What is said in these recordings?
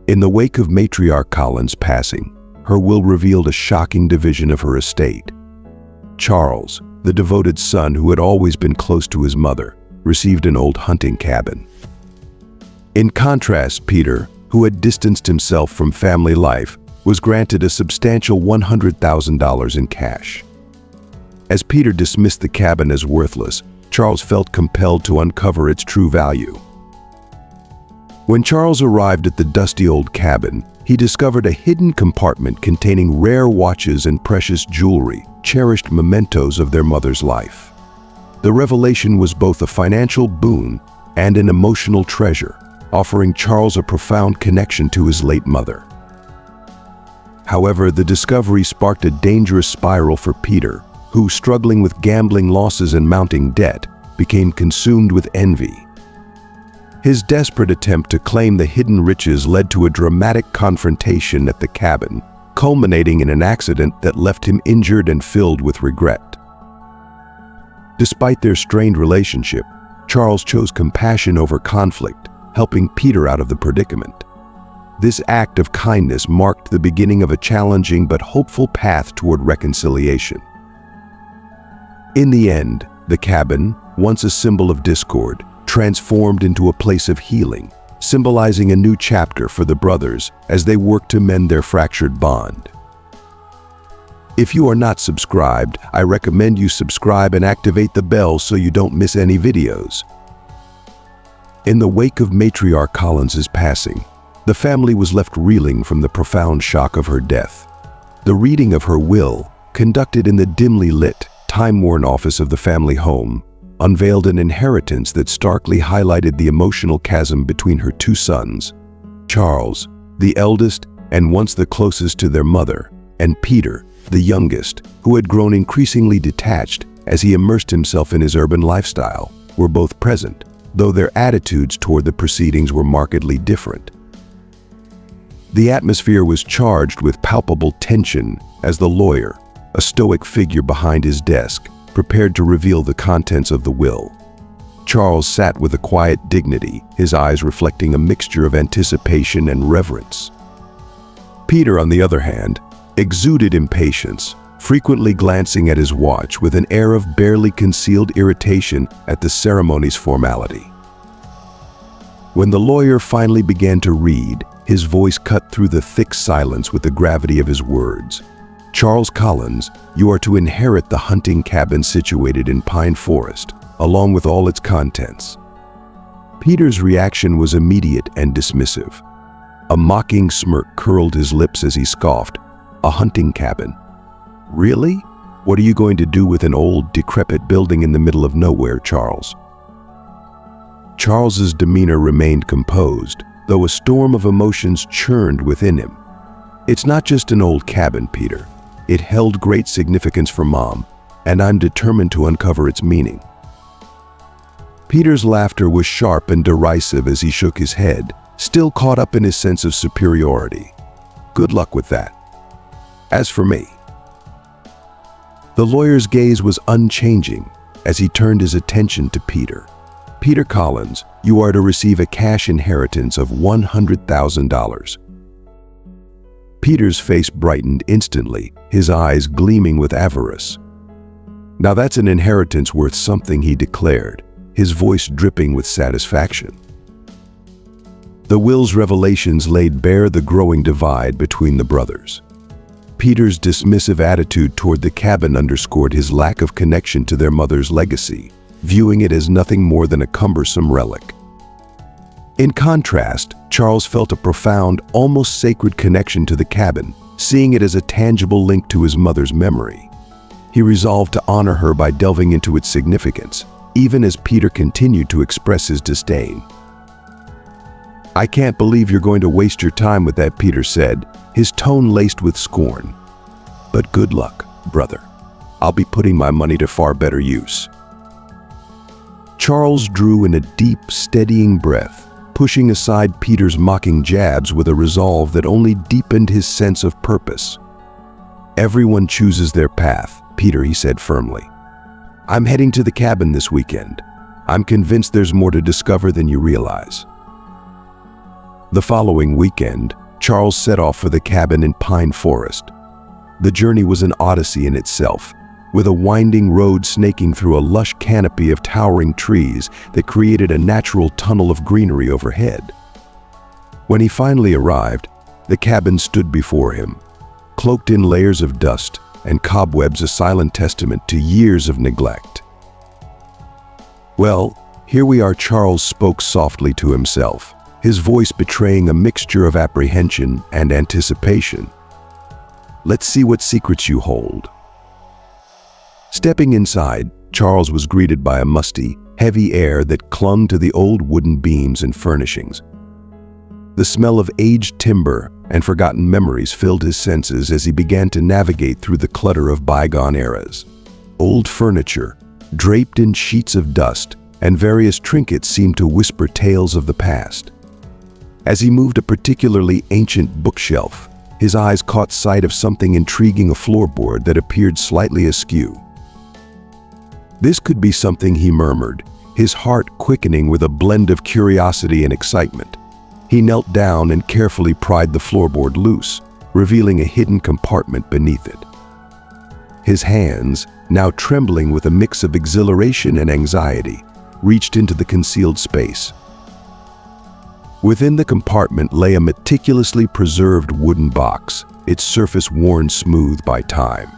In the wake of matriarch Colin's passing, her will revealed a shocking division of her estate. Charles, the devoted son who had always been close to his mother, received an old hunting cabin. In contrast, Peter, who had distanced himself from family life, was granted a substantial $100,000 in cash. As Peter dismissed the cabin as worthless, Charles felt compelled to uncover its true value. When Charles arrived at the dusty old cabin, he discovered a hidden compartment containing rare watches and precious jewelry, cherished mementos of their mother's life. The revelation was both a financial boon and an emotional treasure, offering Charles a profound connection to his late mother. However, the discovery sparked a dangerous spiral for Peter, who, struggling with gambling losses and mounting debt, became consumed with envy. His desperate attempt to claim the hidden riches led to a dramatic confrontation at the cabin, culminating in an accident that left him injured and filled with regret. Despite their strained relationship, Charles chose compassion over conflict, helping Peter out of the predicament. This act of kindness marked the beginning of a challenging but hopeful path toward reconciliation. In the end, the cabin, once a symbol of discord, transformed into a place of healing, symbolizing a new chapter for the brothers as they work to mend their fractured bond. If you are not subscribed, I recommend you subscribe and activate the bell so you don't miss any videos. In the wake of matriarch Colin's passing, the family was left reeling from the profound shock of her death. The reading of her will, conducted in the dimly lit, time-worn office of the family home, unveiled an inheritance that starkly highlighted the emotional chasm between her two sons, Charles, the eldest and once the closest to their mother, and Peter, the youngest, who had grown increasingly detached as he immersed himself in his urban lifestyle, were both present, though their attitudes toward the proceedings were markedly different. The atmosphere was charged with palpable tension as the lawyer, a stoic figure behind his desk, prepared to reveal the contents of the will. Charles sat with a quiet dignity, his eyes reflecting a mixture of anticipation and reverence. Peter, on the other hand, exuded impatience, frequently glancing at his watch with an air of barely concealed irritation at the ceremony's formality. When the lawyer finally began to read, his voice cut through the thick silence with the gravity of his words. Charles Collins, you are to inherit the hunting cabin situated in Pine Forest, along with all its contents. Peter's reaction was immediate and dismissive. A mocking smirk curled his lips as he scoffed. A hunting cabin? Really? What are you going to do with an old, decrepit building in the middle of nowhere, Charles? Charles's demeanor remained composed, though a storm of emotions churned within him. It's not just an old cabin, Peter. It held great significance for Mom, and I'm determined to uncover its meaning. Peter's laughter was sharp and derisive as he shook his head, still caught up in his sense of superiority. Good luck with that. As for me. The lawyer's gaze was unchanging as he turned his attention to Peter. Peter Collins, you are to receive a cash inheritance of $100,000. Peter's face brightened instantly, his eyes gleaming with avarice. Now that's an inheritance worth something, he declared, his voice dripping with satisfaction. The will's revelations laid bare the growing divide between the brothers. Peter's dismissive attitude toward the cabin underscored his lack of connection to their mother's legacy, viewing it as nothing more than a cumbersome relic. In contrast, Charles felt a profound, almost sacred connection to the cabin, seeing it as a tangible link to his mother's memory. He resolved to honor her by delving into its significance, even as Peter continued to express his disdain. I can't believe you're going to waste your time with that, Peter said, his tone laced with scorn. But good luck, brother. I'll be putting my money to far better use. Charles drew in a deep, steadying breath, pushing aside Peter's mocking jabs with a resolve that only deepened his sense of purpose. Everyone chooses their path, Peter, he said firmly. I'm heading to the cabin this weekend. I'm convinced there's more to discover than you realize. The following weekend, Charles set off for the cabin in Pine Forest. The journey was an odyssey in itself, with a winding road snaking through a lush canopy of towering trees that created a natural tunnel of greenery overhead. When he finally arrived, the cabin stood before him, cloaked in layers of dust and cobwebs, a silent testament to years of neglect. "Well, here we are," Charles spoke softly to himself, his voice betraying a mixture of apprehension and anticipation. "Let's see what secrets you hold." Stepping inside, Charles was greeted by a musty, heavy air that clung to the old wooden beams and furnishings. The smell of aged timber and forgotten memories filled his senses as he began to navigate through the clutter of bygone eras. Old furniture, draped in sheets of dust, and various trinkets seemed to whisper tales of the past. As he moved a particularly ancient bookshelf, his eyes caught sight of something intriguing, a floorboard that appeared slightly askew. "This could be something," he murmured, his heart quickening with a blend of curiosity and excitement. He knelt down and carefully pried the floorboard loose, revealing a hidden compartment beneath it. His hands, now trembling with a mix of exhilaration and anxiety, reached into the concealed space. Within the compartment lay a meticulously preserved wooden box, its surface worn smooth by time.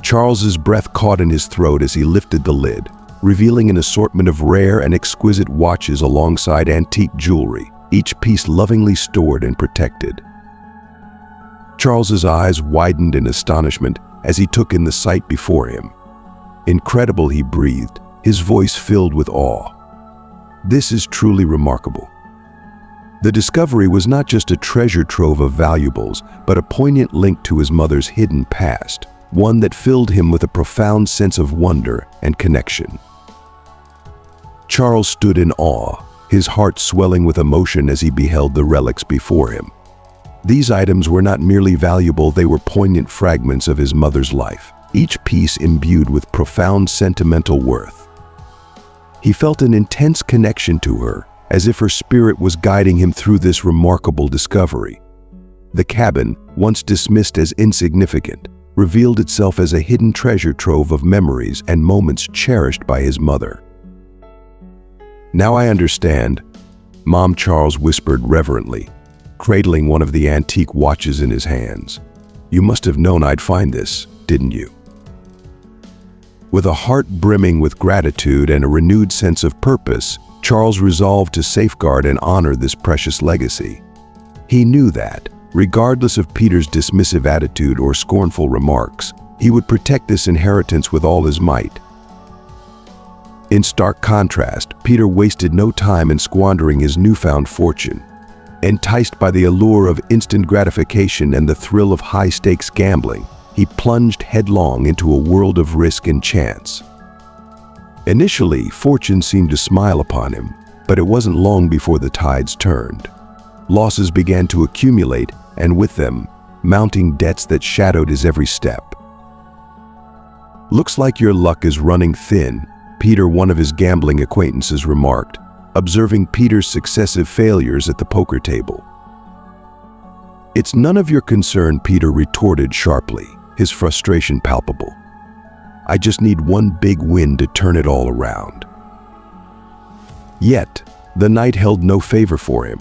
Charles's breath caught in his throat as he lifted the lid, revealing an assortment of rare and exquisite watches alongside antique jewelry, each piece lovingly stored and protected. Charles's eyes widened in astonishment as he took in the sight before him. "Incredible," he breathed, his voice filled with awe. "This is truly remarkable." The discovery was not just a treasure trove of valuables, but a poignant link to his mother's hidden past, one that filled him with a profound sense of wonder and connection. Charles stood in awe, his heart swelling with emotion as he beheld the relics before him. These items were not merely valuable, they were poignant fragments of his mother's life, each piece imbued with profound sentimental worth. He felt an intense connection to her, as if her spirit was guiding him through this remarkable discovery. The cabin, once dismissed as insignificant, revealed itself as a hidden treasure trove of memories and moments cherished by his mother. "Now I understand," Mom, Charles whispered reverently, cradling one of the antique watches in his hands. "You must have known I'd find this, didn't you?" With a heart brimming with gratitude and a renewed sense of purpose, Charles resolved to safeguard and honor this precious legacy. He knew that, regardless of Peter's dismissive attitude or scornful remarks, he would protect this inheritance with all his might. In stark contrast, Peter wasted no time in squandering his newfound fortune. Enticed by the allure of instant gratification and the thrill of high-stakes gambling, he plunged headlong into a world of risk and chance. Initially, fortune seemed to smile upon him, but it wasn't long before the tides turned. Losses began to accumulate, and with them, mounting debts that shadowed his every step. "Looks like your luck is running thin," Peter, one of his gambling acquaintances, remarked, observing Peter's successive failures at the poker table. "It's none of your concern," Peter retorted sharply, his frustration palpable. "I just need one big win to turn it all around." Yet, the night held no favor for him.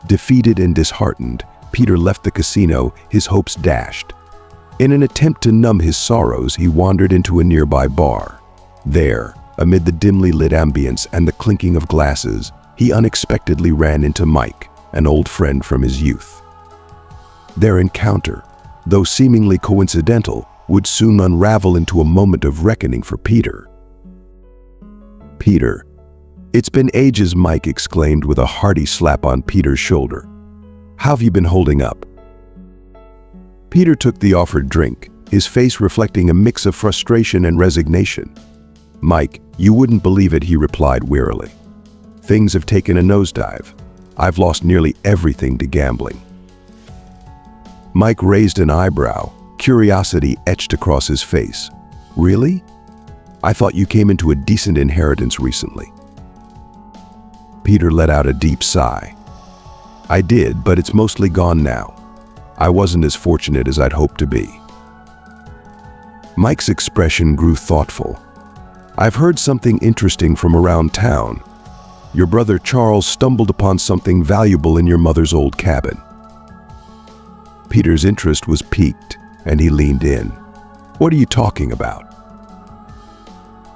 Defeated and disheartened, Peter left the casino, his hopes dashed. In an attempt to numb his sorrows, he wandered into a nearby bar. There, amid the dimly lit ambience and the clinking of glasses, he unexpectedly ran into Mike, an old friend from his youth. Their encounter, though seemingly coincidental, would soon unravel into a moment of reckoning for Peter. "Peter, it's been ages," Mike exclaimed with a hearty slap on Peter's shoulder. "How have you been holding up?" Peter took the offered drink, his face reflecting a mix of frustration and resignation. "Mike, you wouldn't believe it," he replied wearily. "Things have taken a nosedive. I've lost nearly everything to gambling." Mike raised an eyebrow, curiosity etched across his face. "Really? I thought you came into a decent inheritance recently." Peter let out a deep sigh. I did, but it's mostly gone now. I wasn't as fortunate as I'd hoped to be. Mike's expression grew thoughtful. I've heard something interesting from around town. Your brother Charles stumbled upon something valuable in your mother's old cabin. Peter's interest was piqued, and he leaned in. What are you talking about?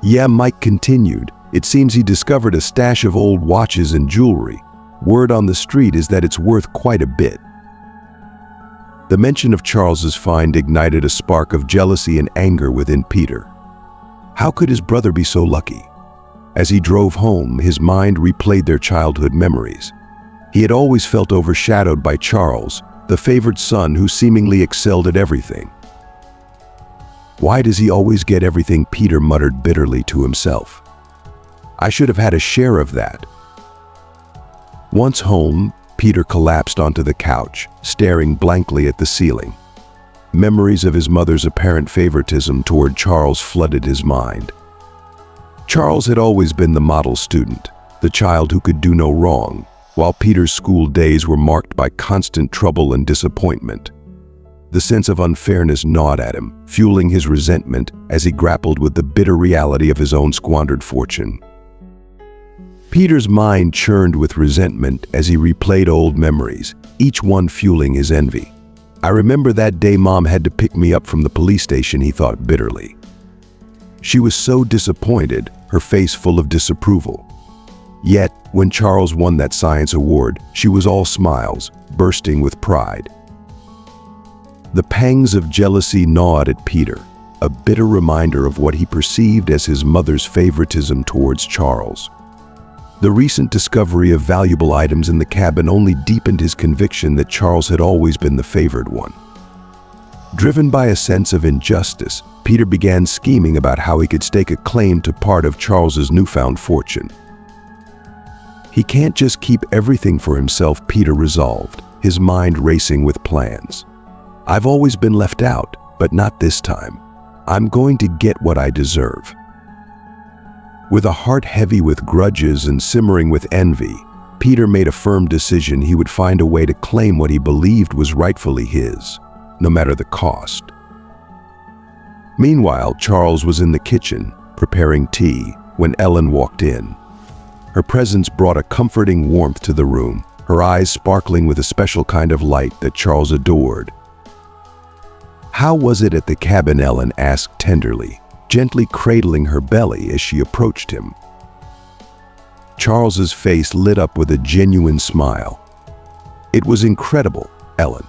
Yeah, Mike continued. It seems he discovered a stash of old watches and jewelry. Word on the street is that it's worth quite a bit. The mention of Charles's find ignited a spark of jealousy and anger within Peter. How could his brother be so lucky? As he drove home, his mind replayed their childhood memories. He had always felt overshadowed by Charles, the favored son who seemingly excelled at everything. Why does he always get everything? Peter muttered bitterly to himself. I should have had a share of that. Once home, Peter collapsed onto the couch, staring blankly at the ceiling. Memories of his mother's apparent favoritism toward Charles flooded his mind. Charles had always been the model student, the child who could do no wrong, while Peter's school days were marked by constant trouble and disappointment. The sense of unfairness gnawed at him, fueling his resentment as he grappled with the bitter reality of his own squandered fortune. Peter's mind churned with resentment as he replayed old memories, each one fueling his envy. I remember that day Mom had to pick me up from the police station, he thought bitterly. She was so disappointed, her face full of disapproval. Yet, when Charles won that science award, she was all smiles, bursting with pride. The pangs of jealousy gnawed at Peter, a bitter reminder of what he perceived as his mother's favoritism towards Charles. The recent discovery of valuable items in the cabin only deepened his conviction that Charles had always been the favored one. Driven by a sense of injustice, Peter began scheming about how he could stake a claim to part of Charles's newfound fortune. He can't just keep everything for himself, Peter resolved, his mind racing with plans. I've always been left out, but not this time. I'm going to get what I deserve. With a heart heavy with grudges and simmering with envy, Peter made a firm decision he would find a way to claim what he believed was rightfully his, no matter the cost. Meanwhile, Charles was in the kitchen, preparing tea, when Ellen walked in. Her presence brought a comforting warmth to the room, her eyes sparkling with a special kind of light that Charles adored. How was it at the cabin? Ellen asked tenderly, gently cradling her belly as she approached him. Charles's face lit up with a genuine smile. It was incredible, Ellen.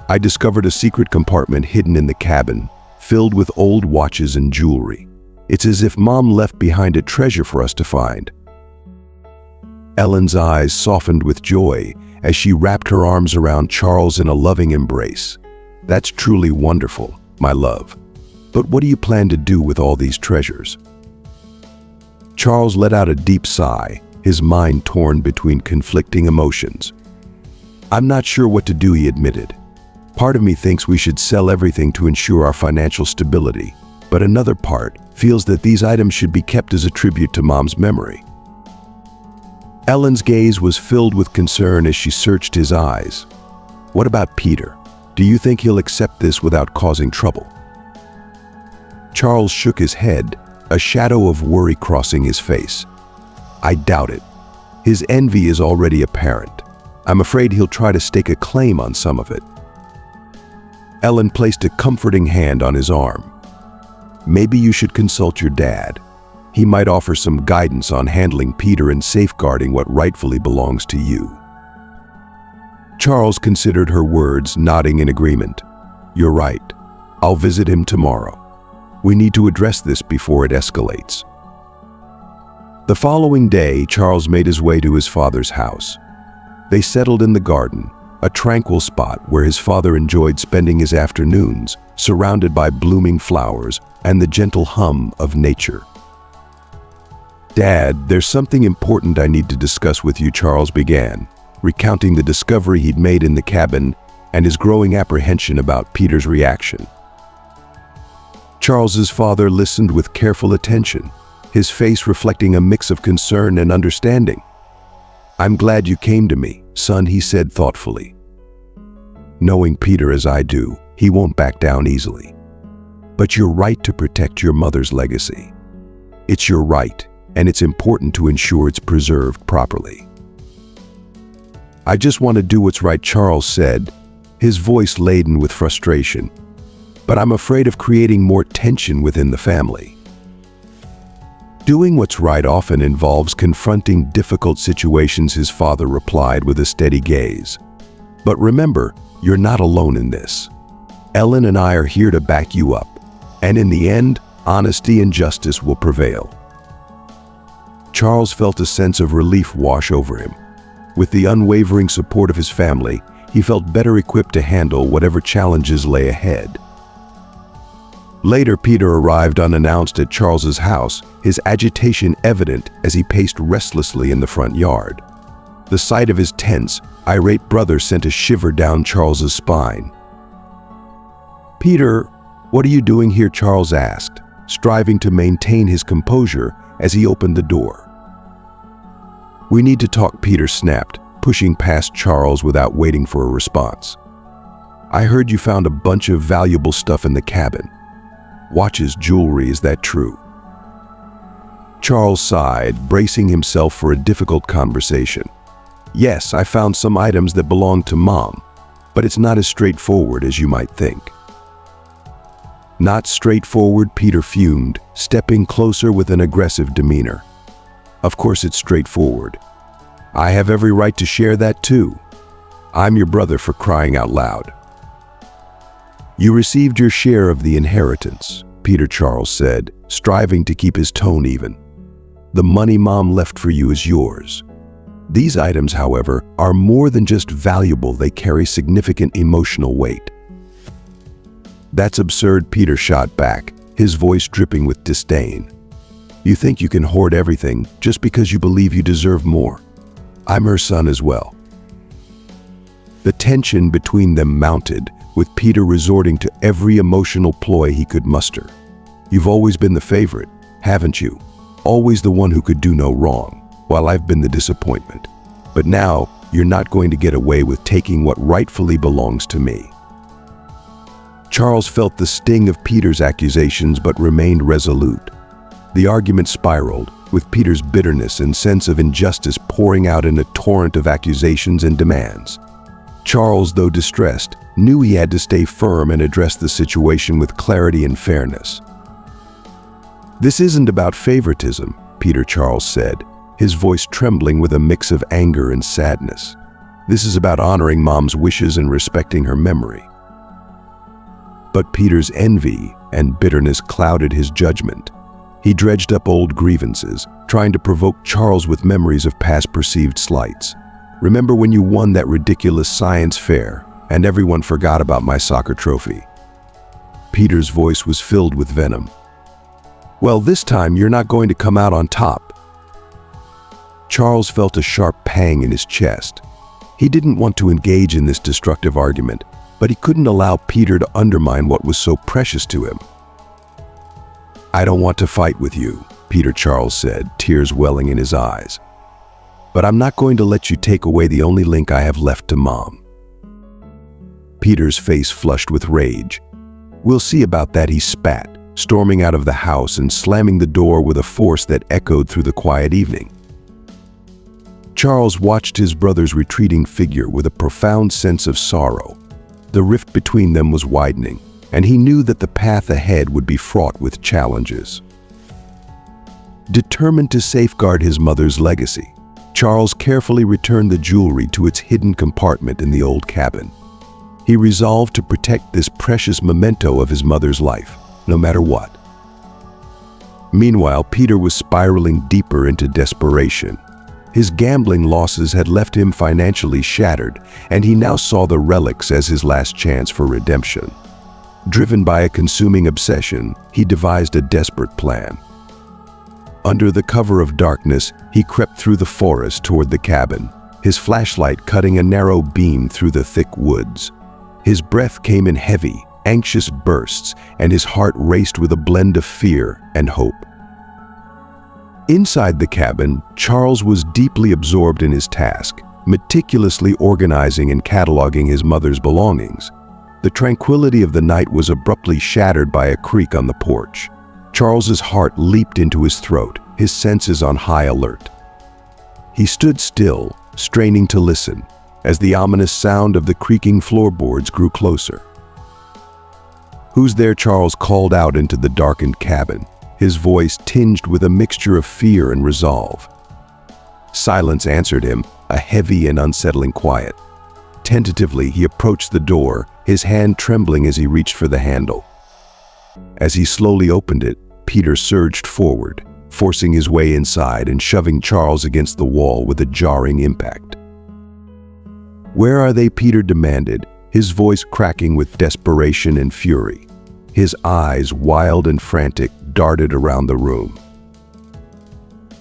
I discovered a secret compartment hidden in the cabin, filled with old watches and jewelry. It's as if Mom left behind a treasure for us to find. Ellen's eyes softened with joy as she wrapped her arms around Charles in a loving embrace. That's truly wonderful, my love. But what do you plan to do with all these treasures? Charles let out a deep sigh, his mind torn between conflicting emotions. I'm not sure what to do, he admitted. Part of me thinks we should sell everything to ensure our financial stability, but another part feels that these items should be kept as a tribute to Mom's memory. Ellen's gaze was filled with concern as she searched his eyes. What about Peter? Do you think he'll accept this without causing trouble? Charles shook his head, a shadow of worry crossing his face. I doubt it. His envy is already apparent. I'm afraid he'll try to stake a claim on some of it. Ellen placed a comforting hand on his arm. Maybe you should consult your dad. He might offer some guidance on handling Peter and safeguarding what rightfully belongs to you. Charles considered her words, nodding in agreement. You're right. I'll visit him tomorrow. We need to address this before it escalates. The following day, Charles made his way to his father's house. They settled in the garden, a tranquil spot where his father enjoyed spending his afternoons, surrounded by blooming flowers and the gentle hum of nature. Dad, there's something important I need to discuss with you, Charles began, recounting the discovery he'd made in the cabin and his growing apprehension about Peter's reaction. Charles's father listened with careful attention, his face reflecting a mix of concern and understanding. "I'm glad you came to me, son," he said thoughtfully. "Knowing Peter as I do, he won't back down easily. But you're right to protect your mother's legacy. It's your right, and it's important to ensure it's preserved properly." "I just want to do what's right," Charles said, his voice laden with frustration. "But I'm afraid of creating more tension within the family." "Doing what's right often involves confronting difficult situations," his father replied with a steady gaze. "But remember, you're not alone in this. Ellen and I are here to back you up, and in the end, honesty and justice will prevail." Charles felt a sense of relief wash over him. With the unwavering support of his family, he felt better equipped to handle whatever challenges lay ahead. Later, Peter arrived unannounced at Charles's house, his agitation evident as he paced restlessly in the front yard. The sight of his tense, irate brother sent a shiver down Charles's spine. "Peter, what are you doing here?" Charles asked, striving to maintain his composure as he opened the door. "We need to talk," Peter snapped, pushing past Charles without waiting for a response. "I heard you found a bunch of valuable stuff in the cabin. Watches, jewelry, is that true?" Charles sighed, bracing himself for a difficult conversation. "Yes, I found some items that belong to Mom, but it's not as straightforward as you might think." "Not straightforward?" Peter fumed, stepping closer with an aggressive demeanor. "Of course it's straightforward. I have every right to share that too. I'm your brother, for crying out loud." "You received your share of the inheritance," Peter, Charles said, striving to keep his tone even. "The money Mom left for you is yours. These items, however, are more than just valuable, they carry significant emotional weight." "That's absurd," Peter shot back, his voice dripping with disdain. "You think you can hoard everything just because you believe you deserve more? I'm her son as well." The tension between them mounted, with Peter resorting to every emotional ploy he could muster. "You've always been the favorite, haven't you? Always the one who could do no wrong, while I've been the disappointment. But now, you're not going to get away with taking what rightfully belongs to me." Charles felt the sting of Peter's accusations but remained resolute. The argument spiraled, with Peter's bitterness and sense of injustice pouring out in a torrent of accusations and demands. Charles, though distressed, knew he had to stay firm and address the situation with clarity and fairness. "This isn't about favoritism," Peter, Charles said, his voice trembling with a mix of anger and sadness. "This is about honoring Mom's wishes and respecting her memory." But Peter's envy and bitterness clouded his judgment. He dredged up old grievances, trying to provoke Charles with memories of past perceived slights. "Remember when you won that ridiculous science fair and everyone forgot about my soccer trophy?" Peter's voice was filled with venom. "Well, this time you're not going to come out on top." Charles felt a sharp pang in his chest. He didn't want to engage in this destructive argument, but he couldn't allow Peter to undermine what was so precious to him. "I don't want to fight with you," Peter, Charles said, tears welling in his eyes. "But I'm not going to let you take away the only link I have left to Mom." Peter's face flushed with rage. "We'll see about that," he spat, storming out of the house and slamming the door with a force that echoed through the quiet evening. Charles watched his brother's retreating figure with a profound sense of sorrow. The rift between them was widening, and he knew that the path ahead would be fraught with challenges. Determined to safeguard his mother's legacy, Charles carefully returned the jewelry to its hidden compartment in the old cabin. He resolved to protect this precious memento of his mother's life, no matter what. Meanwhile, Peter was spiraling deeper into desperation. His gambling losses had left him financially shattered, and he now saw the relics as his last chance for redemption. Driven by a consuming obsession, he devised a desperate plan. Under the cover of darkness, he crept through the forest toward the cabin, his flashlight cutting a narrow beam through the thick woods. His breath came in heavy, anxious bursts, and his heart raced with a blend of fear and hope. Inside the cabin, Charles was deeply absorbed in his task, meticulously organizing and cataloging his mother's belongings. The tranquility of the night was abruptly shattered by a creak on the porch. Charles's heart leaped into his throat, his senses on high alert. He stood still, straining to listen, as the ominous sound of the creaking floorboards grew closer. "Who's there?" Charles called out into the darkened cabin, his voice tinged with a mixture of fear and resolve. Silence answered him, a heavy and unsettling quiet. Tentatively, he approached the door, his hand trembling as he reached for the handle. As he slowly opened it, Peter surged forward, forcing his way inside and shoving Charles against the wall with a jarring impact. "Where are they?" Peter demanded, his voice cracking with desperation and fury. His eyes, wild and frantic, darted around the room.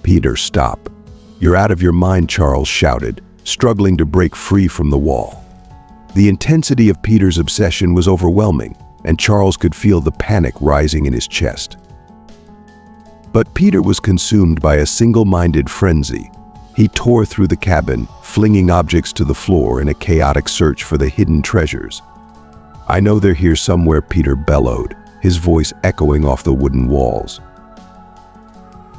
"Peter, stop. You're out of your mind," Charles shouted, struggling to break free from the wall. The intensity of Peter's obsession was overwhelming, and Charles could feel the panic rising in his chest. But Peter was consumed by a single-minded frenzy. He tore through the cabin, flinging objects to the floor in a chaotic search for the hidden treasures. "I know they're here somewhere," Peter bellowed, his voice echoing off the wooden walls.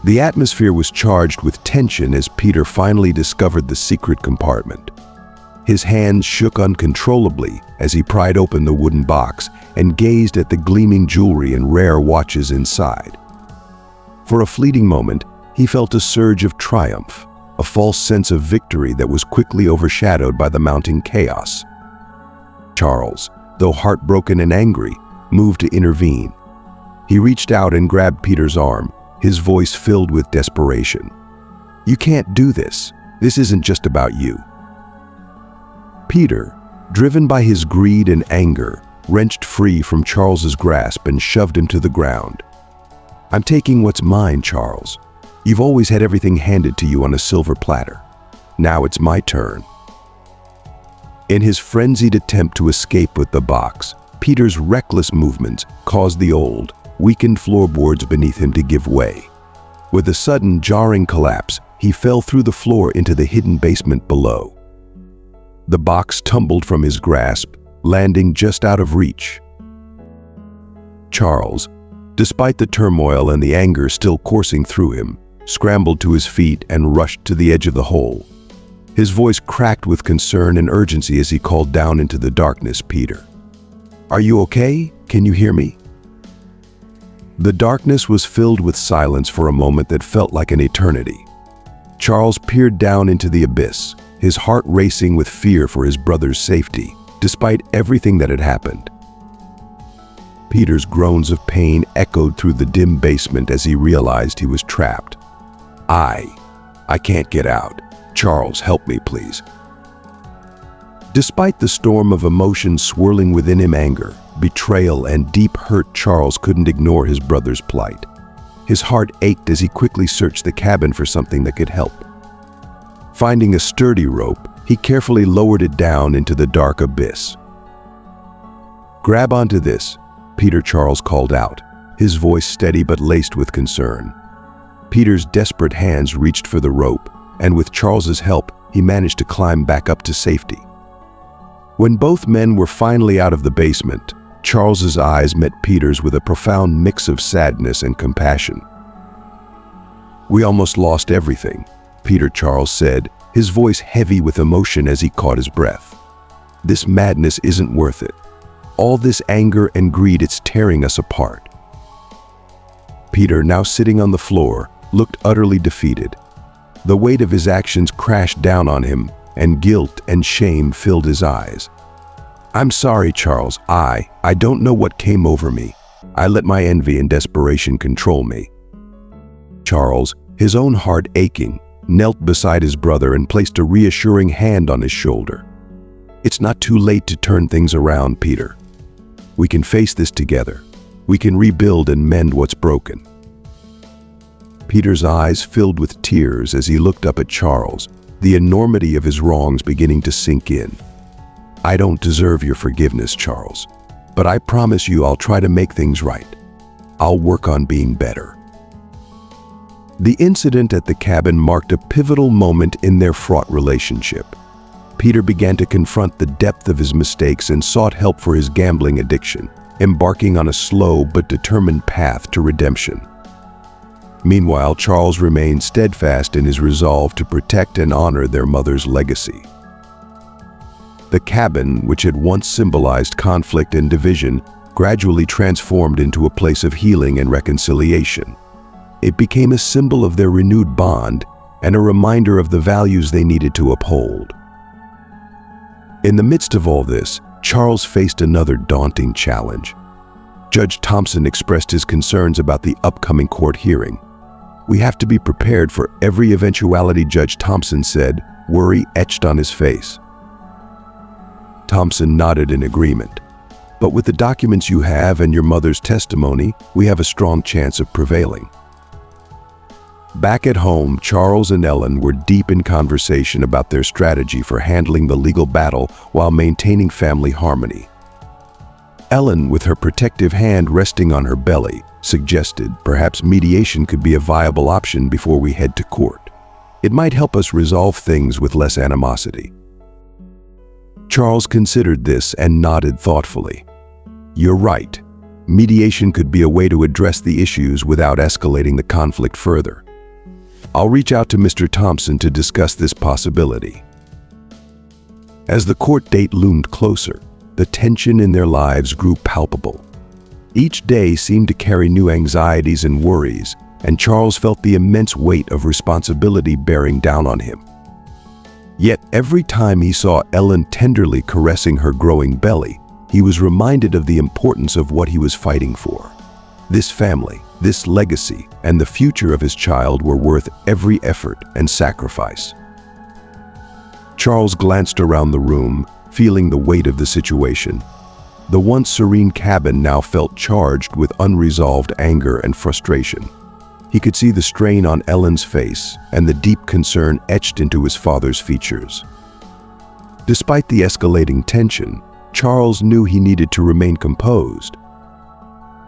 The atmosphere was charged with tension as Peter finally discovered the secret compartment. His hands shook uncontrollably as he pried open the wooden box and gazed at the gleaming jewelry and rare watches inside. For a fleeting moment, he felt a surge of triumph, a false sense of victory that was quickly overshadowed by the mounting chaos. Charles, though heartbroken and angry, moved to intervene. He reached out and grabbed Peter's arm, his voice filled with desperation. "You can't do this. This isn't just about you." Peter, driven by his greed and anger, wrenched free from Charles's grasp and shoved him to the ground. "I'm taking what's mine, Charles. You've always had everything handed to you on a silver platter. Now it's my turn." In his frenzied attempt to escape with the box, Peter's reckless movements caused the old, weakened floorboards beneath him to give way. With a sudden, jarring collapse, he fell through the floor into the hidden basement below. The box tumbled from his grasp, landing just out of reach. Charles, despite the turmoil and the anger still coursing through him, scrambled to his feet and rushed to the edge of the hole. His voice cracked with concern and urgency as he called down into the darkness, "Peter. Are you okay? Can you hear me?" The darkness was filled with silence for a moment that felt like an eternity. Charles peered down into the abyss, his heart racing with fear for his brother's safety, despite everything that had happened. Peter's groans of pain echoed through the dim basement as he realized he was trapped. I can't get out. Charles, help me, please." Despite the storm of emotions swirling within him, anger, betrayal, and deep hurt, Charles couldn't ignore his brother's plight. His heart ached as he quickly searched the cabin for something that could help. Finding a sturdy rope, he carefully lowered it down into the dark abyss. "Grab onto this," Peter, Charles called out, his voice steady but laced with concern. Peter's desperate hands reached for the rope, and with Charles's help, he managed to climb back up to safety. When both men were finally out of the basement, Charles's eyes met Peter's with a profound mix of sadness and compassion. "We almost lost everything," Peter, Charles said, his voice heavy with emotion as he caught his breath. "This madness isn't worth it. All this anger and greed, it's tearing us apart." Peter, now sitting on the floor, looked utterly defeated. The weight of his actions crashed down on him, and guilt and shame filled his eyes. "I'm sorry, Charles. I don't know what came over me. I let my envy and desperation control me." Charles, his own heart aching, knelt beside his brother and placed a reassuring hand on his shoulder. "It's not too late to turn things around, Peter. We can face this together. We can rebuild and mend what's broken." Peter's eyes filled with tears as he looked up at Charles, the enormity of his wrongs beginning to sink in. "I don't deserve your forgiveness, Charles, but I promise you I'll try to make things right. I'll work on being better." The incident at the cabin marked a pivotal moment in their fraught relationship. Peter began to confront the depth of his mistakes and sought help for his gambling addiction, embarking on a slow but determined path to redemption. Meanwhile, Charles remained steadfast in his resolve to protect and honor their mother's legacy. The cabin, which had once symbolized conflict and division, gradually transformed into a place of healing and reconciliation. It became a symbol of their renewed bond and a reminder of the values they needed to uphold. In the midst of all this, Charles faced another daunting challenge. Judge Thompson expressed his concerns about the upcoming court hearing. "We have to be prepared for every eventuality," Judge Thompson said, worry etched on his face. Thompson nodded in agreement. "But with the documents you have and your mother's testimony, we have a strong chance of prevailing." Back at home, Charles and Ellen were deep in conversation about their strategy for handling the legal battle while maintaining family harmony. Ellen, with her protective hand resting on her belly, suggested perhaps mediation could be a viable option before we head to court. It might help us resolve things with less animosity. Charles considered this and nodded thoughtfully. "You're right. Mediation could be a way to address the issues without escalating the conflict further. I'll reach out to Mr. Thompson to discuss this possibility." As the court date loomed closer, the tension in their lives grew palpable. Each day seemed to carry new anxieties and worries, and Charles felt the immense weight of responsibility bearing down on him. Yet every time he saw Ellen tenderly caressing her growing belly, he was reminded of the importance of what he was fighting for. This family, this legacy, and the future of his child were worth every effort and sacrifice. Charles glanced around the room, feeling the weight of the situation. The once serene cabin now felt charged with unresolved anger and frustration. He could see the strain on Ellen's face and the deep concern etched into his father's features. Despite the escalating tension, Charles knew he needed to remain composed.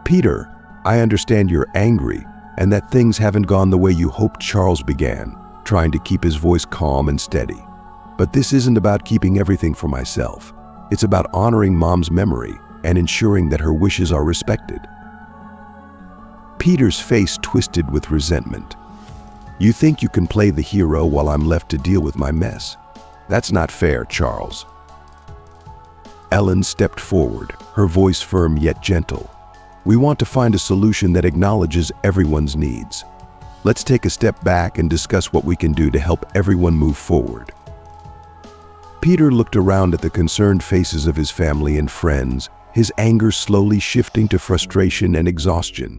"Peter, I understand you're angry and that things haven't gone the way you hoped," Charles began, trying to keep his voice calm and steady. "But this isn't about keeping everything for myself. It's about honoring Mom's memory and ensuring that her wishes are respected." Peter's face twisted with resentment. "You think you can play the hero while I'm left to deal with my mess? That's not fair, Charles." Ellen stepped forward, her voice firm yet gentle. "We want to find a solution that acknowledges everyone's needs. Let's take a step back and discuss what we can do to help everyone move forward." Peter looked around at the concerned faces of his family and friends, his anger slowly shifting to frustration and exhaustion.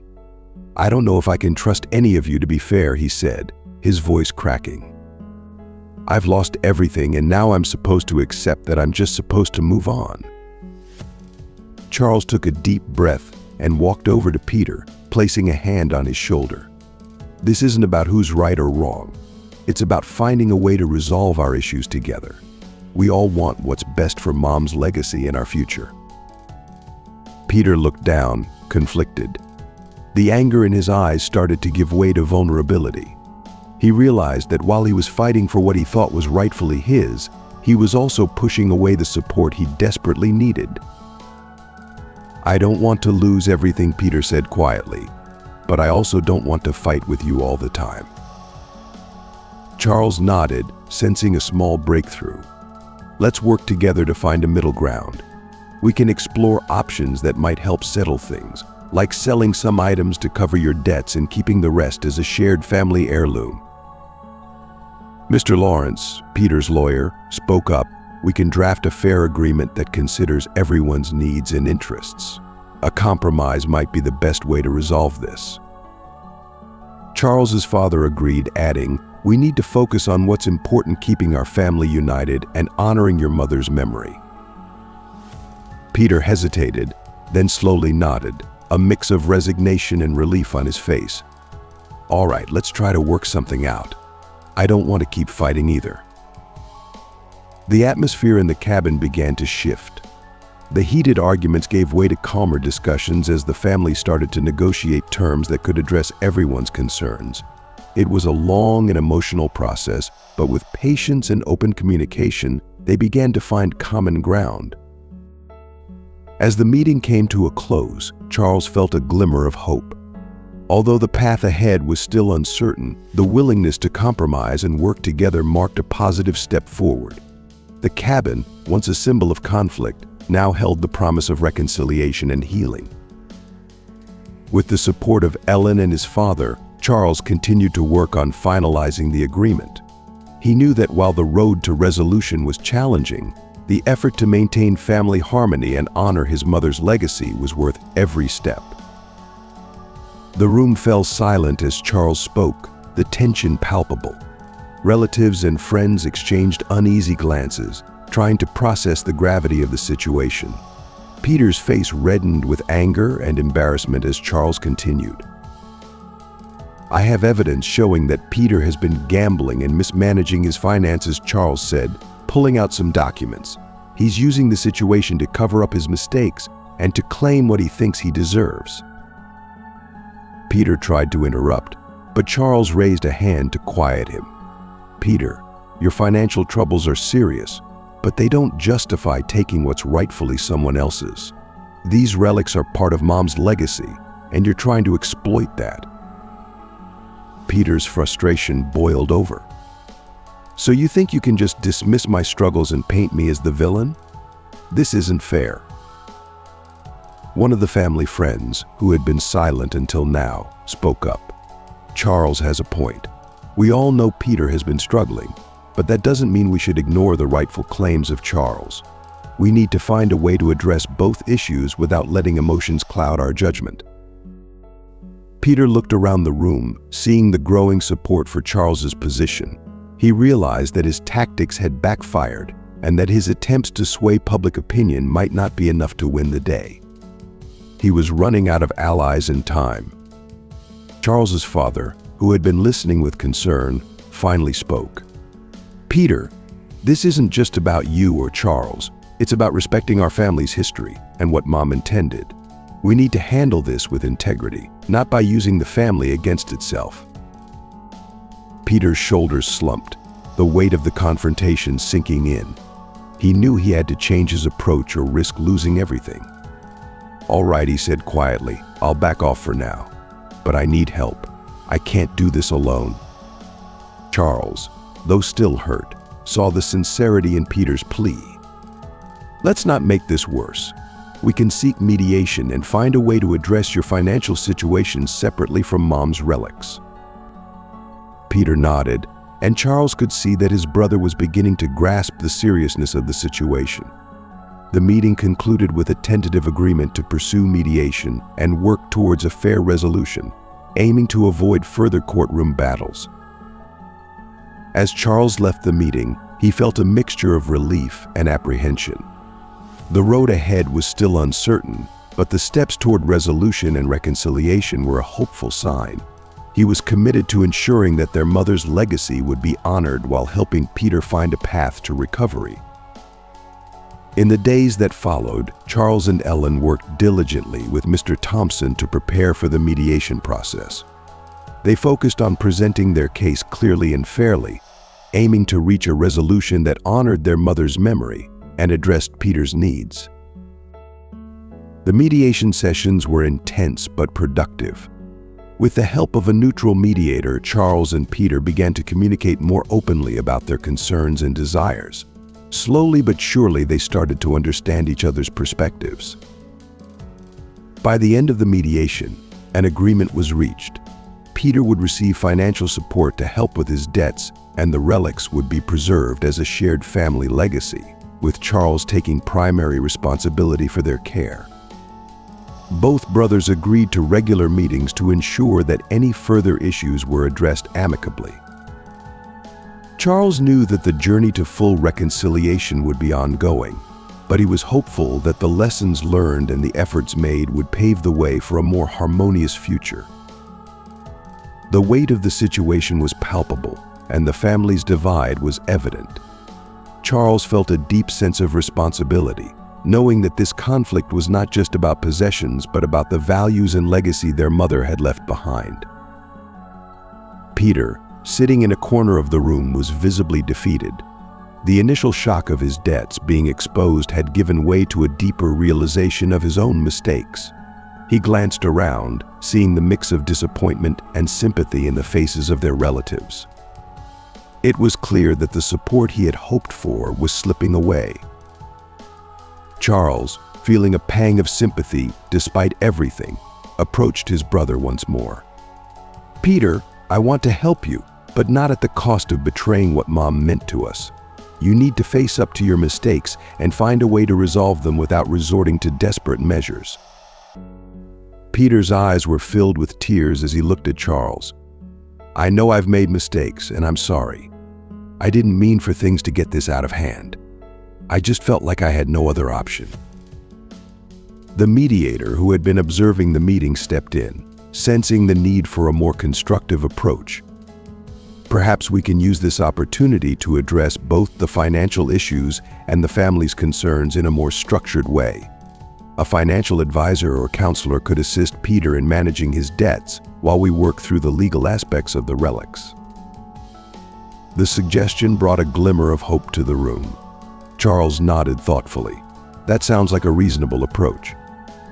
"I don't know if I can trust any of you, to be fair," he said, his voice cracking. "I've lost everything and now I'm supposed to accept that I'm just supposed to move on." Charles took a deep breath and walked over to Peter, placing a hand on his shoulder. "This isn't about who's right or wrong. It's about finding a way to resolve our issues together. We all want what's best for Mom's legacy and our future." Peter looked down, conflicted. The anger in his eyes started to give way to vulnerability. He realized that while he was fighting for what he thought was rightfully his, he was also pushing away the support he desperately needed. "I don't want to lose everything," Peter said quietly, "but I also don't want to fight with you all the time." Charles nodded, sensing a small breakthrough. "Let's work together to find a middle ground. We can explore options that might help settle things, like selling some items to cover your debts and keeping the rest as a shared family heirloom." Mr. Lawrence, Peter's lawyer, spoke up. "We can draft a fair agreement that considers everyone's needs and interests. A compromise might be the best way to resolve this." Charles's father agreed, adding, "We need to focus on what's important, keeping our family united and honoring your mother's memory." Peter hesitated, then slowly nodded, a mix of resignation and relief on his face. "All right, let's try to work something out. I don't want to keep fighting either." The atmosphere in the cabin began to shift. The heated arguments gave way to calmer discussions as the family started to negotiate terms that could address everyone's concerns. It was a long and emotional process, but with patience and open communication, they began to find common ground. As the meeting came to a close, Charles felt a glimmer of hope. Although the path ahead was still uncertain, the willingness to compromise and work together marked a positive step forward. The cabin, once a symbol of conflict, now held the promise of reconciliation and healing. With the support of Ellen and his father, Charles continued to work on finalizing the agreement. He knew that while the road to resolution was challenging, the effort to maintain family harmony and honor his mother's legacy was worth every step. The room fell silent as Charles spoke, the tension palpable. Relatives and friends exchanged uneasy glances, trying to process the gravity of the situation. Peter's face reddened with anger and embarrassment as Charles continued. "I have evidence showing that Peter has been gambling and mismanaging his finances," Charles said, pulling out some documents. "He's using the situation to cover up his mistakes and to claim what he thinks he deserves." Peter tried to interrupt, but Charles raised a hand to quiet him. "Peter, your financial troubles are serious, but they don't justify taking what's rightfully someone else's. These relics are part of Mom's legacy, and you're trying to exploit that." Peter's frustration boiled over. "So you think you can just dismiss my struggles and paint me as the villain? This isn't fair." One of the family friends, who had been silent until now, spoke up. "Charles has a point. We all know Peter has been struggling, but that doesn't mean we should ignore the rightful claims of Charles. We need to find a way to address both issues without letting emotions cloud our judgment." Peter looked around the room, seeing the growing support for Charles's position. He realized that his tactics had backfired and that his attempts to sway public opinion might not be enough to win the day. He was running out of allies and time. Charles's father, who had been listening with concern, finally spoke. "Peter, this isn't just about you or Charles. It's about respecting our family's history and what Mom intended. We need to handle this with integrity, not by using the family against itself." Peter's shoulders slumped, the weight of the confrontation sinking in. He knew he had to change his approach or risk losing everything. "All right," he said quietly, "I'll back off for now. But I need help. I can't do this alone." Charles, though still hurt, saw the sincerity in Peter's plea. "Let's not make this worse. We can seek mediation and find a way to address your financial situation separately from Mom's relics." Peter nodded, and Charles could see that his brother was beginning to grasp the seriousness of the situation. The meeting concluded with a tentative agreement to pursue mediation and work towards a fair resolution, aiming to avoid further courtroom battles. As Charles left the meeting, he felt a mixture of relief and apprehension. The road ahead was still uncertain, but the steps toward resolution and reconciliation were a hopeful sign. He was committed to ensuring that their mother's legacy would be honored while helping Peter find a path to recovery. In the days that followed, Charles and Ellen worked diligently with Mr. Thompson to prepare for the mediation process. They focused on presenting their case clearly and fairly, aiming to reach a resolution that honored their mother's memory and addressed Peter's needs. The mediation sessions were intense but productive. With the help of a neutral mediator, Charles and Peter began to communicate more openly about their concerns and desires. Slowly but surely, they started to understand each other's perspectives. By the end of the mediation, an agreement was reached. Peter would receive financial support to help with his debts, and the relics would be preserved as a shared family legacy, with Charles taking primary responsibility for their care. Both brothers agreed to regular meetings to ensure that any further issues were addressed amicably. Charles knew that the journey to full reconciliation would be ongoing, but he was hopeful that the lessons learned and the efforts made would pave the way for a more harmonious future. The weight of the situation was palpable, and the family's divide was evident. Charles felt a deep sense of responsibility, knowing that this conflict was not just about possessions, but about the values and legacy their mother had left behind. Peter, sitting in a corner of the room, was visibly defeated. The initial shock of his debts being exposed had given way to a deeper realization of his own mistakes. He glanced around, seeing the mix of disappointment and sympathy in the faces of their relatives. It was clear that the support he had hoped for was slipping away. Charles, feeling a pang of sympathy despite everything, approached his brother once more. "Peter, I want to help you, but not at the cost of betraying what Mom meant to us. You need to face up to your mistakes and find a way to resolve them without resorting to desperate measures." Peter's eyes were filled with tears as he looked at Charles. "I know I've made mistakes, and I'm sorry. I didn't mean for things to get this out of hand. I just felt like I had no other option." The mediator, who had been observing the meeting, stepped in, sensing the need for a more constructive approach. "Perhaps we can use this opportunity to address both the financial issues and the family's concerns in a more structured way. A financial advisor or counselor could assist Peter in managing his debts while we work through the legal aspects of the relics." The suggestion brought a glimmer of hope to the room. Charles nodded thoughtfully. "That sounds like a reasonable approach.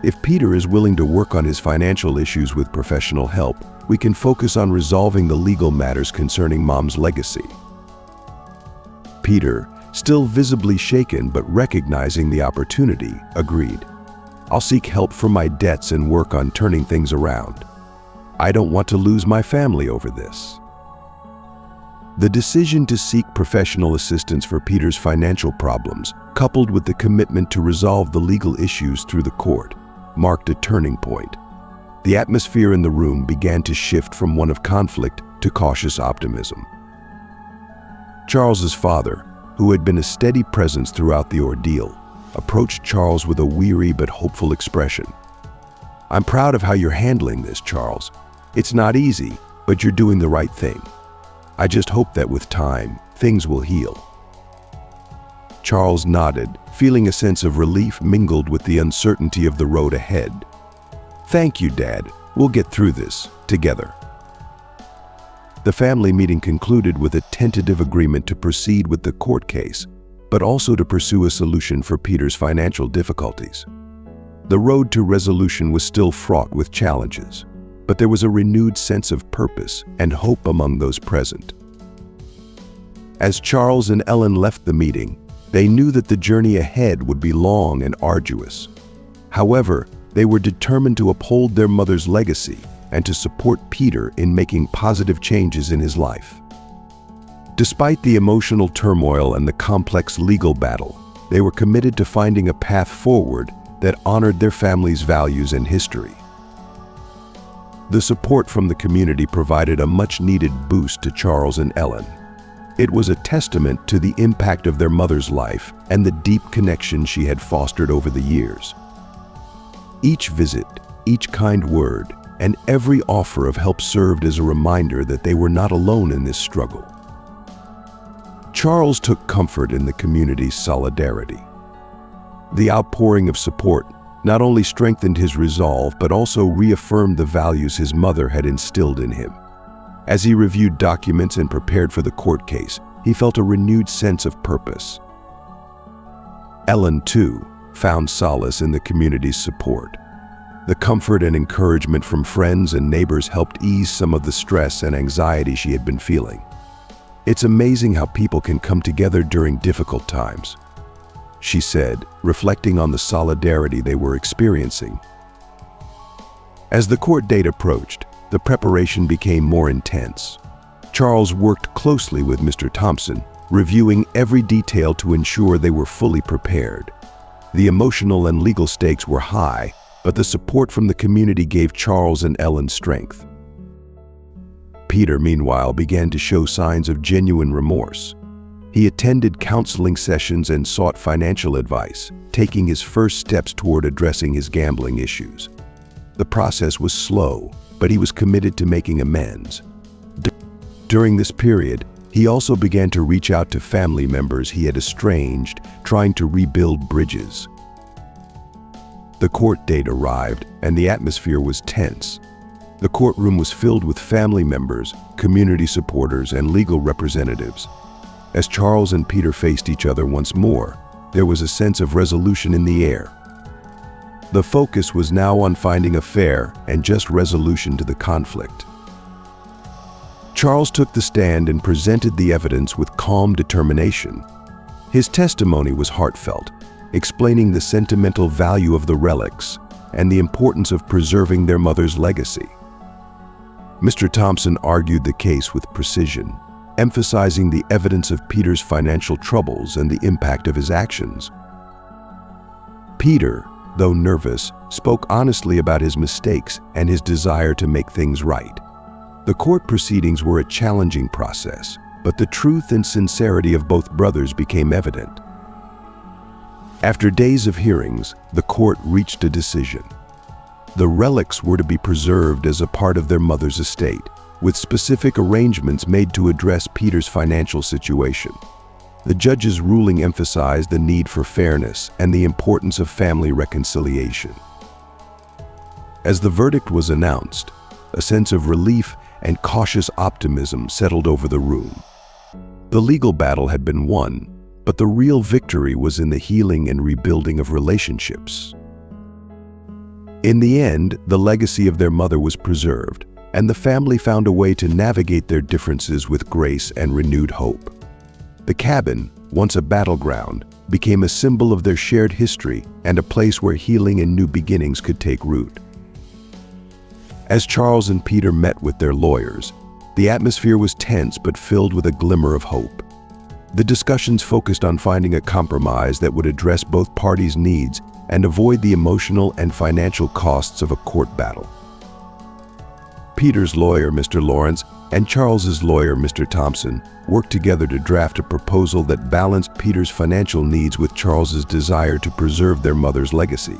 If Peter is willing to work on his financial issues with professional help, we can focus on resolving the legal matters concerning Mom's legacy." Peter, still visibly shaken but recognizing the opportunity, agreed. "I'll seek help from my debts and work on turning things around. I don't want to lose my family over this." The decision to seek professional assistance for Peter's financial problems, coupled with the commitment to resolve the legal issues through the court, marked a turning point. The atmosphere in the room began to shift from one of conflict to cautious optimism. Charles's father, who had been a steady presence throughout the ordeal, approached Charles with a weary but hopeful expression. "I'm proud of how you're handling this, Charles. It's not easy, but you're doing the right thing. I just hope that with time, things will heal." Charles nodded, feeling a sense of relief mingled with the uncertainty of the road ahead. "Thank you, Dad. We'll get through this together." The family meeting concluded with a tentative agreement to proceed with the court case, but also to pursue a solution for Peter's financial difficulties. The road to resolution was still fraught with challenges, but there was a renewed sense of purpose and hope among those present. As Charles and Ellen left the meeting, they knew that the journey ahead would be long and arduous. However, they were determined to uphold their mother's legacy and to support Peter in making positive changes in his life. Despite the emotional turmoil and the complex legal battle, they were committed to finding a path forward that honored their family's values and history. The support from the community provided a much-needed boost to Charles and Ellen. It was a testament to the impact of their mother's life and the deep connection she had fostered over the years. Each visit, each kind word, and every offer of help served as a reminder that they were not alone in this struggle. Charles took comfort in the community's solidarity. The outpouring of support not only strengthened his resolve but also reaffirmed the values his mother had instilled in him. As he reviewed documents and prepared for the court case, he felt a renewed sense of purpose. Ellen, too, found solace in the community's support. The comfort and encouragement from friends and neighbors helped ease some of the stress and anxiety she had been feeling. "It's amazing how people can come together during difficult times," she said, reflecting on the solidarity they were experiencing. As the court date approached, the preparation became more intense. Charles worked closely with Mr. Thompson, reviewing every detail to ensure they were fully prepared. The emotional and legal stakes were high, but the support from the community gave Charles and Ellen strength. Peter, meanwhile, began to show signs of genuine remorse. He attended counseling sessions and sought financial advice, taking his first steps toward addressing his gambling issues. The process was slow, but he was committed to making amends. During this period, he also began to reach out to family members he had estranged, trying to rebuild bridges. The court date arrived, and the atmosphere was tense. The courtroom was filled with family members, community supporters, and legal representatives. As Charles and Peter faced each other once more, there was a sense of resolution in the air. The focus was now on finding a fair and just resolution to the conflict. Charles took the stand and presented the evidence with calm determination. His testimony was heartfelt, explaining the sentimental value of the relics and the importance of preserving their mother's legacy. Mr. Thompson argued the case with precision, emphasizing the evidence of Peter's financial troubles and the impact of his actions. Peter, though nervous, spoke honestly about his mistakes and his desire to make things right. The court proceedings were a challenging process, but the truth and sincerity of both brothers became evident. After days of hearings, the court reached a decision. The relics were to be preserved as a part of their mother's estate, with specific arrangements made to address Peter's financial situation. The judge's ruling emphasized the need for fairness and the importance of family reconciliation. As the verdict was announced, a sense of relief and cautious optimism settled over the room. The legal battle had been won, but the real victory was in the healing and rebuilding of relationships. In the end, the legacy of their mother was preserved, and the family found a way to navigate their differences with grace and renewed hope. The cabin, once a battleground, became a symbol of their shared history and a place where healing and new beginnings could take root. As Charles and Peter met with their lawyers, the atmosphere was tense but filled with a glimmer of hope. The discussions focused on finding a compromise that would address both parties' needs and avoid the emotional and financial costs of a court battle. Peter's lawyer, Mr. Lawrence, and Charles's lawyer, Mr. Thompson, worked together to draft a proposal that balanced Peter's financial needs with Charles's desire to preserve their mother's legacy.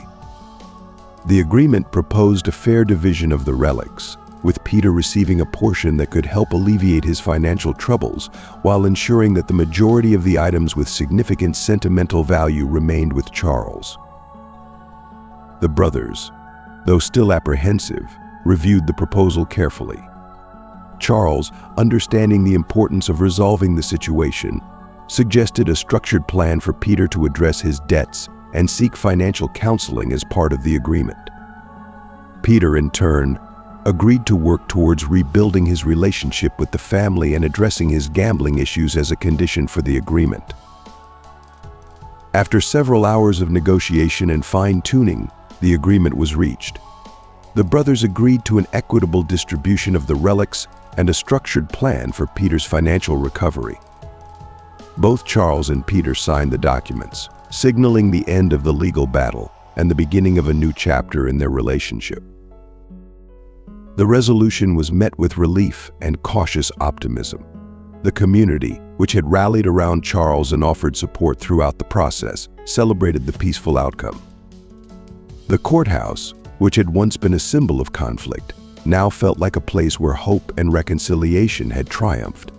The agreement proposed a fair division of the relics, with Peter receiving a portion that could help alleviate his financial troubles, while ensuring that the majority of the items with significant sentimental value remained with Charles. The brothers, though still apprehensive, reviewed the proposal carefully. Charles, understanding the importance of resolving the situation, suggested a structured plan for Peter to address his debts and seek financial counseling as part of the agreement. Peter, in turn, agreed to work towards rebuilding his relationship with the family and addressing his gambling issues as a condition for the agreement. After several hours of negotiation and fine-tuning, the agreement was reached. The brothers agreed to an equitable distribution of the relics and a structured plan for Peter's financial recovery. Both Charles and Peter signed the documents, signaling the end of the legal battle and the beginning of a new chapter in their relationship. The resolution was met with relief and cautious optimism. The community, which had rallied around Charles and offered support throughout the process, celebrated the peaceful outcome. The courthouse, which had once been a symbol of conflict, now felt like a place where hope and reconciliation had triumphed.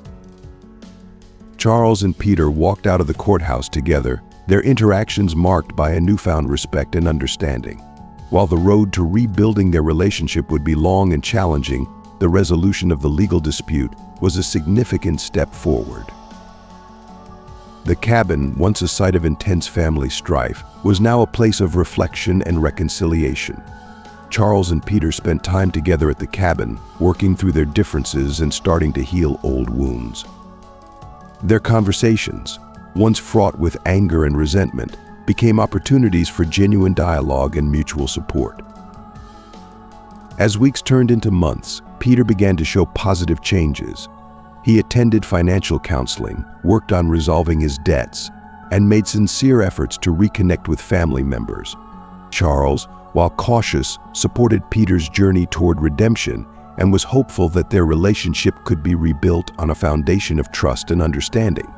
Charles and Peter walked out of the courthouse together, their interactions marked by a newfound respect and understanding. While the road to rebuilding their relationship would be long and challenging, the resolution of the legal dispute was a significant step forward. The cabin, once a site of intense family strife, was now a place of reflection and reconciliation. Charles and Peter spent time together at the cabin, working through their differences and starting to heal old wounds. Their conversations, once fraught with anger and resentment, became opportunities for genuine dialogue and mutual support. As weeks turned into months, Peter began to show positive changes. He attended financial counseling, worked on resolving his debts, and made sincere efforts to reconnect with family members. Charles, while cautious, supported Peter's journey toward redemption and was hopeful that their relationship could be rebuilt on a foundation of trust and understanding.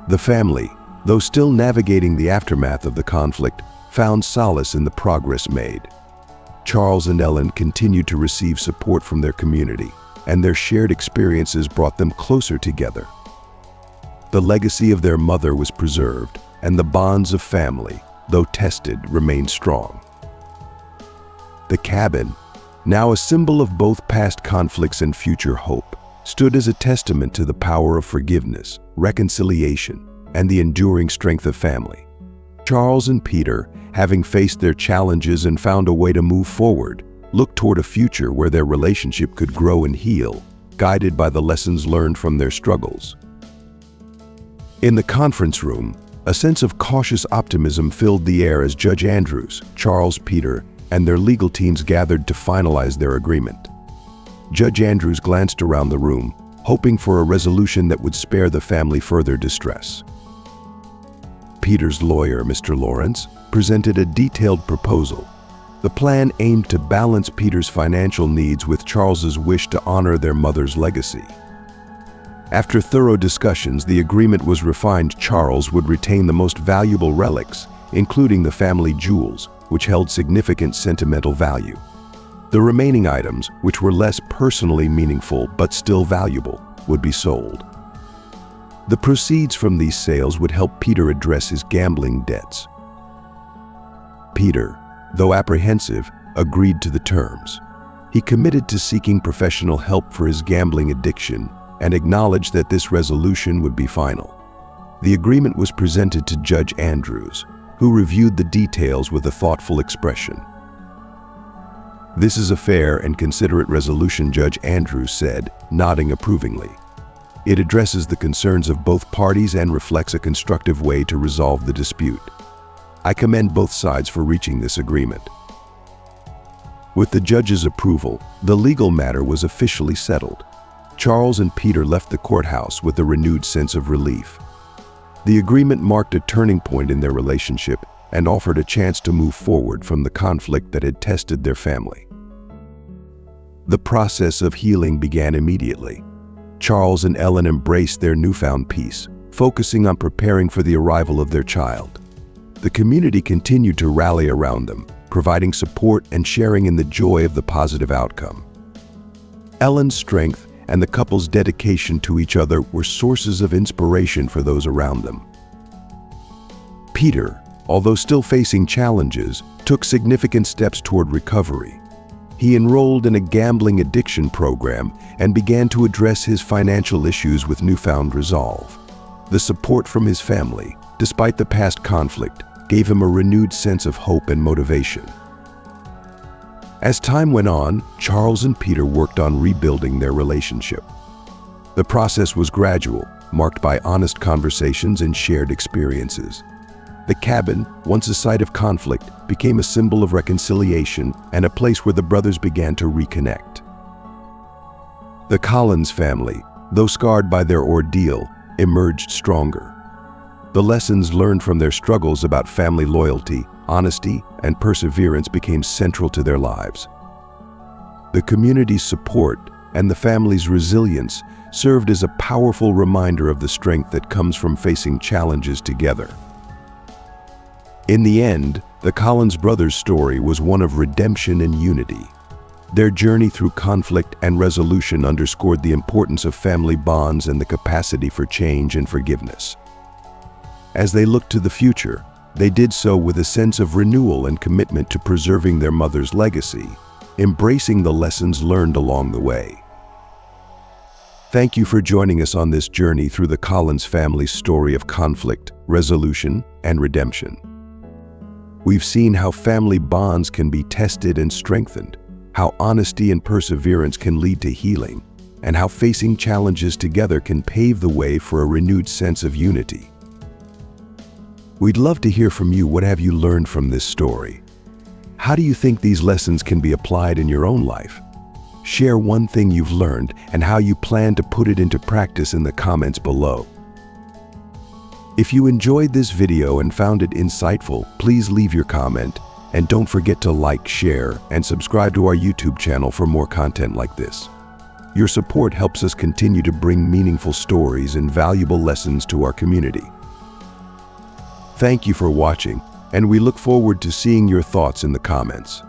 The family, though still navigating the aftermath of the conflict, found solace in the progress made. Charles and Ellen continued to receive support from their community, and their shared experiences brought them closer together. The legacy of their mother was preserved, and the bonds of family, though tested, remained strong. The cabin, now a symbol of both past conflicts and future hope, stood as a testament to the power of forgiveness, reconciliation, and the enduring strength of family. Charles and Peter, having faced their challenges and found a way to move forward, looked toward a future where their relationship could grow and heal, guided by the lessons learned from their struggles. In the conference room, a sense of cautious optimism filled the air as Judge Andrews, Charles, Peter, and their legal teams gathered to finalize their agreement. Judge Andrews glanced around the room, hoping for a resolution that would spare the family further distress. Peter's lawyer, Mr. Lawrence, presented a detailed proposal. The plan aimed to balance Peter's financial needs with Charles's wish to honor their mother's legacy. After thorough discussions, the agreement was refined. Charles would retain the most valuable relics, including the family jewels, which held significant sentimental value. The remaining items, which were less personally meaningful but still valuable, would be sold. The proceeds from these sales would help Peter address his gambling debts. Peter, though apprehensive, agreed to the terms. He committed to seeking professional help for his gambling addiction and acknowledged that this resolution would be final. The agreement was presented to Judge Andrews, who reviewed the details with a thoughtful expression. "This is a fair and considerate resolution," Judge Andrews said, nodding approvingly. "It addresses the concerns of both parties and reflects a constructive way to resolve the dispute. I commend both sides for reaching this agreement." With the judge's approval, the legal matter was officially settled. Charles and Peter left the courthouse with a renewed sense of relief. The agreement marked a turning point in their relationship and offered a chance to move forward from the conflict that had tested their family. The process of healing began immediately. Charles and Ellen embraced their newfound peace, focusing on preparing for the arrival of their child. The community continued to rally around them, providing support and sharing in the joy of the positive outcome. Ellen's strength and the couple's dedication to each other were sources of inspiration for those around them. Peter, although still facing challenges, took significant steps toward recovery. He enrolled in a gambling addiction program and began to address his financial issues with newfound resolve. The support from his family, despite the past conflict, gave him a renewed sense of hope and motivation. As time went on, Charles and Peter worked on rebuilding their relationship. The process was gradual, marked by honest conversations and shared experiences. The cabin, once a site of conflict, became a symbol of reconciliation and a place where the brothers began to reconnect. The Collins family, though scarred by their ordeal, emerged stronger. The lessons learned from their struggles about family loyalty, honesty, and perseverance became central to their lives. The community's support and the family's resilience served as a powerful reminder of the strength that comes from facing challenges together. In the end, the Collins brothers' story was one of redemption and unity. Their journey through conflict and resolution underscored the importance of family bonds and the capacity for change and forgiveness. As they looked to the future, they did so with a sense of renewal and commitment to preserving their mother's legacy, embracing the lessons learned along the way. Thank you for joining us on this journey through the Collins family's story of conflict, resolution, and redemption. We've seen how family bonds can be tested and strengthened, how honesty and perseverance can lead to healing, and how facing challenges together can pave the way for a renewed sense of unity. We'd love to hear from you. What have you learned from this story? How do you think these lessons can be applied in your own life? Share one thing you've learned and how you plan to put it into practice in the comments below. If you enjoyed this video and found it insightful, please leave your comment, and don't forget to like, share, and subscribe to our YouTube channel for more content like this. Your support helps us continue to bring meaningful stories and valuable lessons to our community. Thank you for watching, and we look forward to seeing your thoughts in the comments.